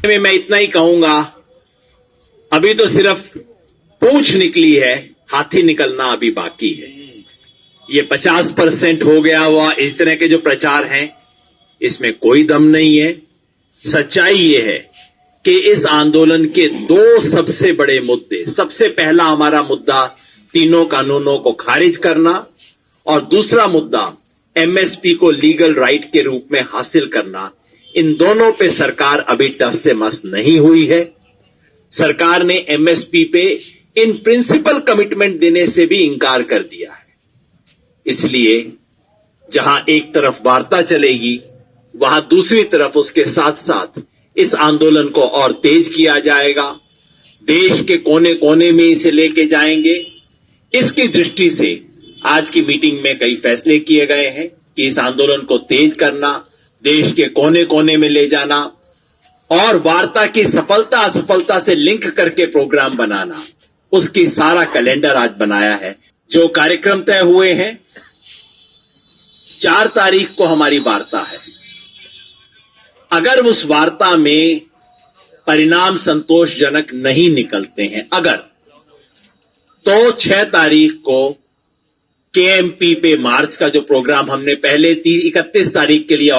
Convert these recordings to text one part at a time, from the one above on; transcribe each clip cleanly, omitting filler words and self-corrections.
में मैं इतना ही कहूंगा, अभी तो सिर्फ पूंछ निकली है, हाथी निकलना अभी बाकी है। ये 50% हो गया हुआ इस तरह के जो प्रचार हैं, इसमें कोई दम नहीं है। सच्चाई ये है कि इस आंदोलन के दो सबसे बड़े मुद्दे, सबसे पहला हमारा मुद्दा तीनों कानूनों को खारिज करना और दूसरा मुद्दा एमएसपी को लीगल राइट के रूप में हासिल करना। इन दोनों पे सरकार अभी टस से मस नहीं हुई है। सरकार ने एमएसपी पे इन प्रिंसिपल कमिटमेंट देने से भी इंकार कर दिया है। इसलिए जहां एक तरफ वार्ता चलेगी, वहां दूसरी तरफ उसके साथ साथ इस आंदोलन को और तेज किया जाएगा। देश के कोने कोने में इसे लेके जाएंगे। इसकी दृष्टि से आज की मीटिंग में कई फैसले किए गए हैं कि इस आंदोलन को तेज करना, देश के कोने कोने में ले जाना और वार्ता की सफलता असफलता से लिंक करके प्रोग्राम बनाना, उसकी सारा कैलेंडर आज बनाया है। जो कार्यक्रम तय हुए हैं, 4 तारीख को हमारी वार्ता है। अगर उस वार्ता में परिणाम संतोषजनक नहीं निकलते हैं, अगर तो 6 तारीख को केएमपी पे मार्च का जो प्रोग्राम हमने पहले 31 तारीख के लिए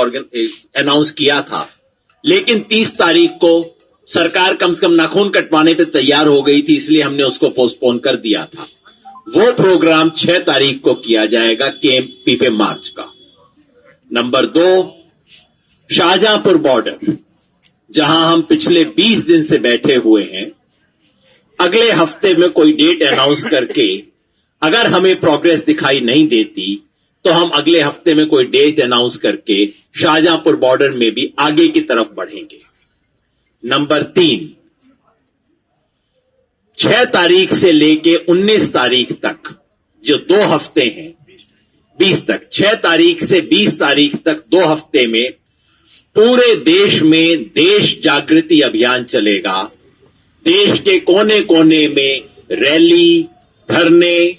अनाउंस किया था, लेकिन 30 तारीख को सरकार कम से कम नाखून कटवाने पे तैयार हो गई थी, इसलिए हमने उसको पोस्टपोन कर दिया था। वो प्रोग्राम 6 तारीख को किया जाएगा केएमपी पे मार्च का। नंबर 2, शाहजहांपुर बॉर्डर, जहां हम पिछले 20 दिन से बैठे हुए हैं, अगले हफ्ते में कोई डेट अनाउंस करके अगर हमें प्रोग्रेस दिखाई नहीं देती तो हम अगले हफ्ते में कोई डेट अनाउंस करके शाहजहांपुर बॉर्डर में भी आगे की तरफ बढ़ेंगे। नंबर 3, 6 तारीख से लेके 19 तारीख तक जो 2 हफ्ते हैं, 20 तक, 6 तारीख से 20 तारीख तक 2 हफ्ते में पूरे देश में देश जागृति अभियान चलेगा। देश के कोने कोने में रैली, धरने,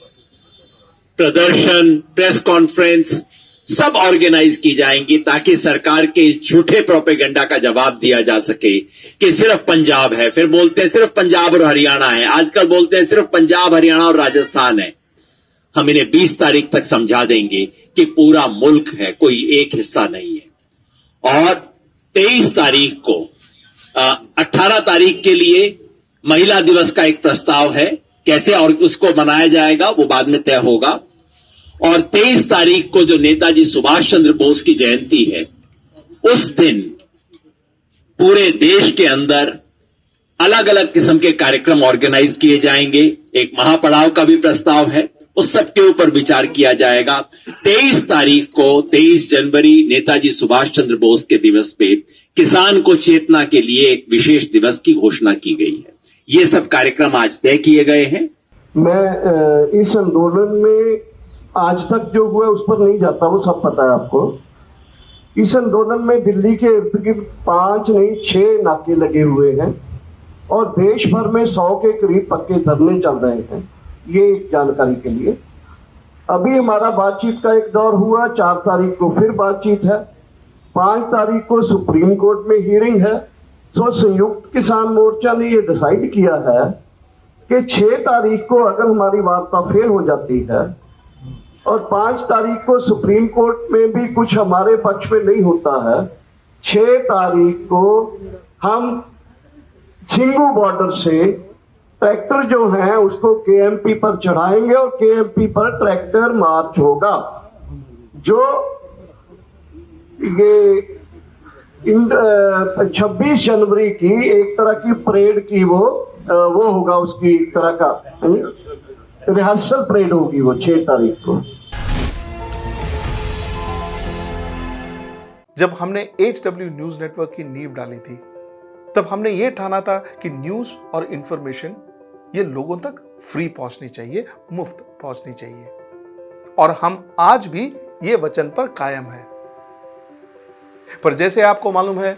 प्रदर्शन, प्रेस कॉन्फ्रेंस सब ऑर्गेनाइज की जाएंगी ताकि सरकार के इस झूठे प्रोपेगेंडा का जवाब दिया जा सके कि सिर्फ पंजाब है। फिर बोलते हैं सिर्फ पंजाब और हरियाणा है, आजकल बोलते हैं सिर्फ पंजाब, हरियाणा और राजस्थान है। हम इन्हें 20 तारीख तक समझा देंगे कि पूरा मुल्क है, कोई एक हिस्सा नहीं है। और 23 तारीख को 18 तारीख के लिए महिला दिवस का एक प्रस्ताव है, कैसे और उसको मनाया जाएगा वो बाद में तय होगा। और 23 तारीख को जो नेताजी सुभाष चंद्र बोस की जयंती है, उस दिन पूरे देश के अंदर अलग अलग किस्म के कार्यक्रम ऑर्गेनाइज किए जाएंगे। एक महापड़ाव का भी प्रस्ताव है, उस सब के ऊपर विचार किया जाएगा। 23 तारीख को, 23 जनवरी नेताजी सुभाष चंद्र बोस के दिवस पे किसान को चेतना के लिए एक विशेष दिवस की घोषणा की गई है। ये सब कार्यक्रम आज तय किए गए हैं। मैं इस आंदोलन में आज तक जो हुआ उस पर नहीं जाता, वो सब पता है आपको। इस आंदोलन में दिल्ली के इर्द गिर्द 5 नहीं 6 नाके लगे हुए हैं और देश भर में 100 के करीब पक्के धरने चल रहे हैं। ये एक जानकारी के लिए। अभी हमारा बातचीत का एक दौर हुआ, 4 तारीख को फिर बातचीत है, 5 तारीख को सुप्रीम कोर्ट में हियरिंग है। तो संयुक्त किसान मोर्चा ने ये डिसाइड किया है कि 6 तारीख को अगर हमारी वार्ता फेल हो जाती है और 5 तारीख को सुप्रीम कोर्ट में भी कुछ हमारे पक्ष में नहीं होता है, 6 तारीख को हम सिंगू बॉर्डर से ट्रैक्टर जो है उसको केएमपी पर चढ़ाएंगे और केएमपी पर ट्रैक्टर मार्च होगा। जो ये 26 जनवरी की एक तरह की परेड की वो होगा, उसकी तरह का रिहर्सल परेड होगी वो 6 तारीख को। जब हमने HW न्यूज नेटवर्क की नींव डाली थी, तब हमने ये ठाना था कि न्यूज और इंफॉर्मेशन ये लोगों तक फ्री पहुंचनी चाहिए, मुफ्त पहुंचनी चाहिए। और हम आज भी ये वचन पर कायम हैं। पर जैसे आपको मालूम है,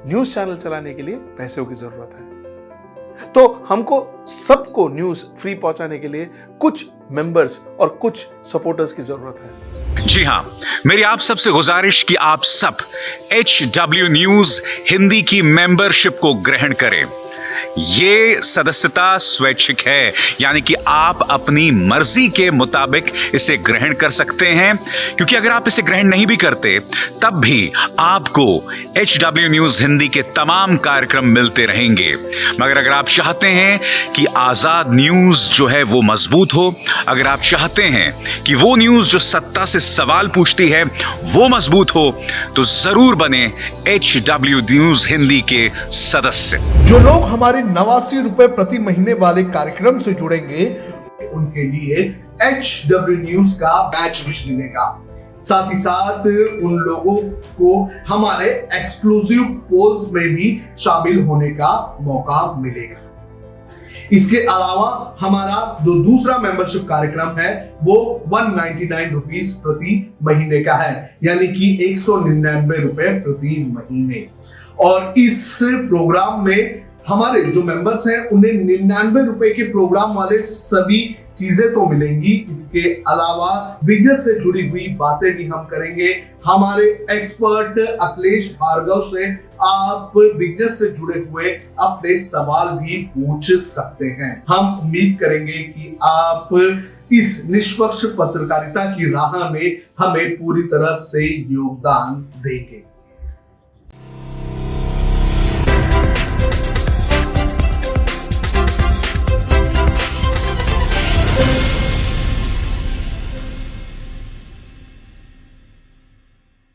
न्यूज चैनल चलाने के लिए पैसों की जरूरत है, तो हमको सबको न्यूज फ्री पहुंचाने के लिए कुछ मेंबर्स और कुछ सपोर्टर्स की जरूरत है। जी हां, मेरी आप सबसे गुजारिश कि आप सब HW न्यूज हिंदी की मेंबरशिप को ग्रहण करें। ये सदस्यता स्वैच्छिक है, यानी कि आप अपनी मर्जी के मुताबिक इसे ग्रहण कर सकते हैं, क्योंकि अगर आप इसे ग्रहण नहीं भी करते तब भी आपको HW न्यूज हिंदी के तमाम कार्यक्रम मिलते रहेंगे। मगर अगर आप चाहते हैं कि आजाद न्यूज जो है वो मजबूत हो, अगर आप चाहते हैं कि वो न्यूज जो सत्ता से सवाल पूछती है वो मजबूत हो, तो जरूर बने HW न्यूज हिंदी के सदस्य। जो लोग हमारे 89 रुपए प्रति महीने वाले कार्यक्रम से जुड़ेंगे उनके लिए HW न्यूज का बैच विश मिलेगा। साथ ही साथ उन लोगों को हमारे एक्सक्लूसिव पोल्स में भी शामिल होने का मौका मिलेगा। इसके अलावा हमारा जो दूसरा मेंबरशिप कार्यक्रम है वो 199 रुपीस प्रति महीने का है, यानी कि 199 रुपए प्रति महीने। और इस प्रोग्राम में हमारे जो मेंबर्स हैं उन्हें 99 रुपए के प्रोग्राम वाले सभी चीजें तो मिलेंगी। इसके अलावा बिजनेस से जुड़ी हुई बातें भी हम करेंगे। हमारे एक्सपर्ट अखिलेश भार्गव से आप बिजनेस से जुड़े हुए अपने सवाल भी पूछ सकते हैं। हम उम्मीद करेंगे कि आप इस निष्पक्ष पत्रकारिता की राह में हमें पूरी तरह से योगदान देंगे।